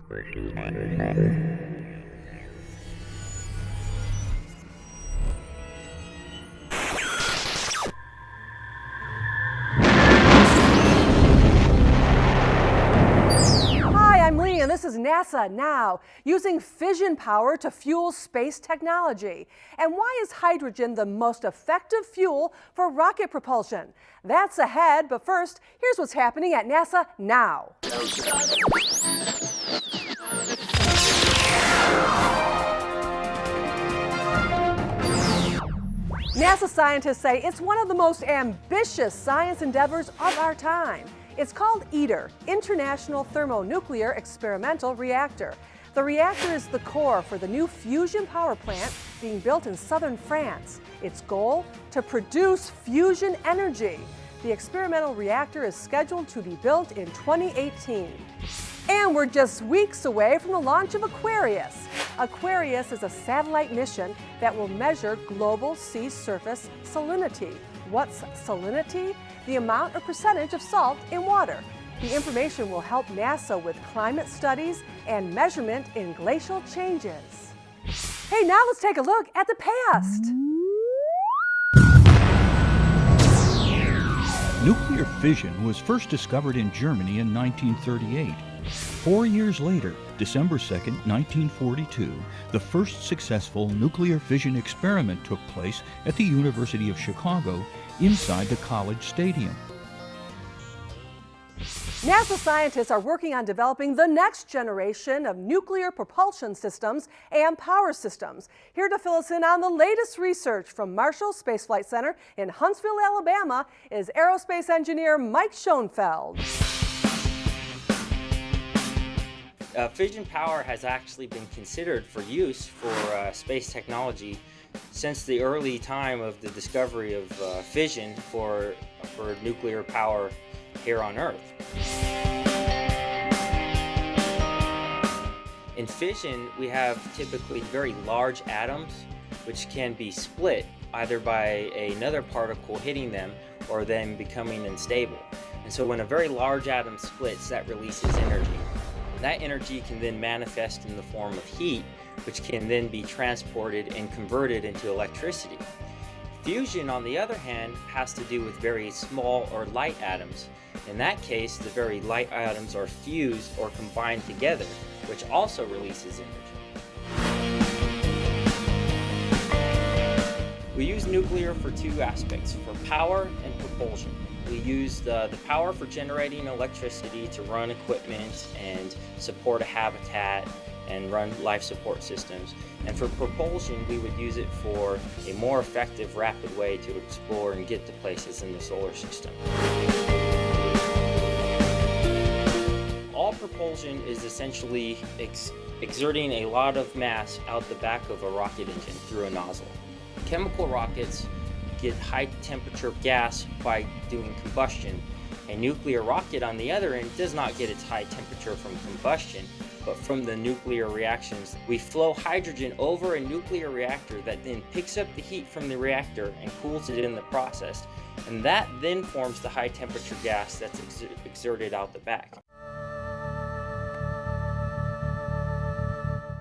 And this is NASA Now, using fission power to fuel space technology. And why is hydrogen the most effective fuel for rocket propulsion? That's ahead, but first, here's what's happening at NASA Now. NASA scientists say it's one of the most ambitious science endeavors of our time. It's called ITER, International Thermonuclear Experimental Reactor. The reactor is the core for the new fusion power plant being built in southern France. Its goal? To produce fusion energy. The experimental reactor is scheduled to be built in 2018. And we're just weeks away from the launch of Aquarius. Aquarius is a satellite mission that will measure global sea surface salinity. What's salinity? The amount or percentage of salt in water. The information will help NASA with climate studies and measurement in glacial changes. Hey, now let's take a look at the past. Nuclear fission was first discovered in Germany in 1938. 4 years later, December 2, 1942, the first successful nuclear fission experiment took place at the University of Chicago inside the college stadium. NASA scientists are working on developing the next generation of nuclear propulsion systems and power systems. Here to fill us in on the latest research from Marshall Space Flight Center in Huntsville, Alabama, is aerospace engineer Mike Schoenfeld. Fission power has actually been considered for use for space technology since the early time of the discovery of fission for nuclear power here on Earth. In fission, we have typically very large atoms which can be split either by another particle hitting them or them becoming unstable. And so when a very large atom splits, that releases energy. That energy can then manifest in the form of heat, which can then be transported and converted into electricity. Fusion, on the other hand, has to do with very small or light atoms. In that case, the very light atoms are fused or combined together, which also releases energy. We use nuclear for two aspects, for power and propulsion. We use the power for generating electricity to run equipment and support a habitat and run life support systems. And for propulsion, we would use it for a more effective, rapid way to explore and get to places in the solar system. All propulsion is essentially exerting a lot of mass out the back of a rocket engine through a nozzle. Chemical rockets get high temperature gas by doing combustion. A nuclear rocket, on the other end, does not get its high temperature from combustion, but from the nuclear reactions. We flow hydrogen over a nuclear reactor that then picks up the heat from the reactor and cools it in the process, and that then forms the high temperature gas that's exerted out the back.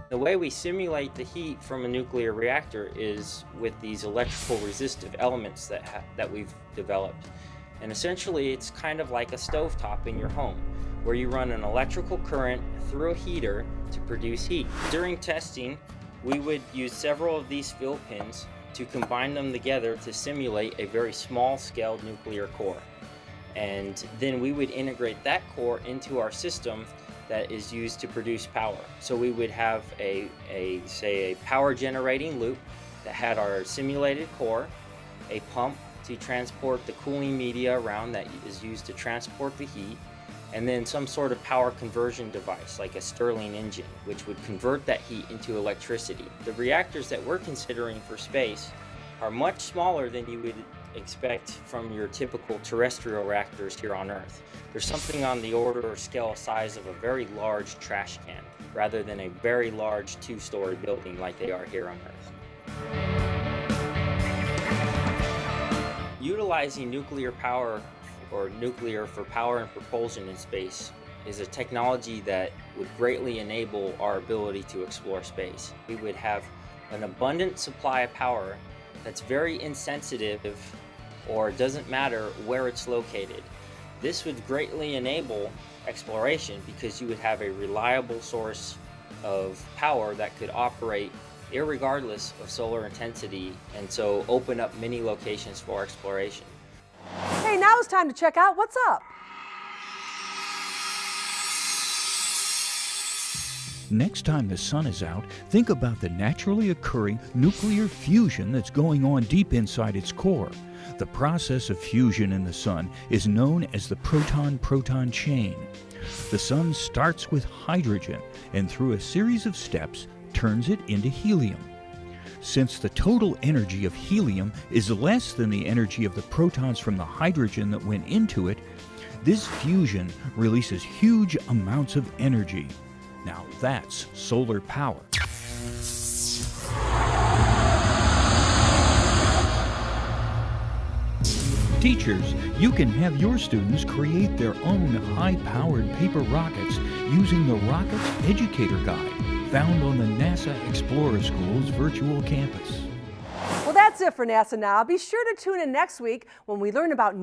The way we simulate the heat from a nuclear reactor is with these electrical resistive elements that we've developed. And essentially, it's kind of like a stovetop in your home, where you run an electrical current through a heater to produce heat. During testing, we would use several of these fill pins to combine them together to simulate a very small-scale nuclear core. And then we would integrate that core into our system that is used to produce power. So we would have a power generating loop that had our simulated core, a pump to transport the cooling media around that is used to transport the heat, and then some sort of power conversion device like a Stirling engine, which would convert that heat into electricity. The reactors that we're considering for space are much smaller than you would expect from your typical terrestrial reactors here on Earth. There's something on the order or scale size of a very large trash can, rather than a very large two-story building like they are here on Earth. Utilizing nuclear power or nuclear for power and propulsion in space is a technology that would greatly enable our ability to explore space. We would have an abundant supply of power that's very insensitive, or doesn't matter where it's located. This would greatly enable exploration because you would have a reliable source of power that could operate irregardless of solar intensity, and so open up many locations for exploration. Hey, now it's time to check out what's up. Next time the sun is out, think about the naturally occurring nuclear fusion that's going on deep inside its core. The process of fusion in the sun is known as the proton-proton chain. The sun starts with hydrogen and through a series of steps turns it into helium. Since the total energy of helium is less than the energy of the protons from the hydrogen that went into it, this fusion releases huge amounts of energy. Now that's solar power. Teachers, you can have your students create their own high-powered paper rockets using the Rockets Educator Guide, found on the NASA Explorer School's virtual campus. Well, that's it for NASA Now. Be sure to tune in next week when we learn about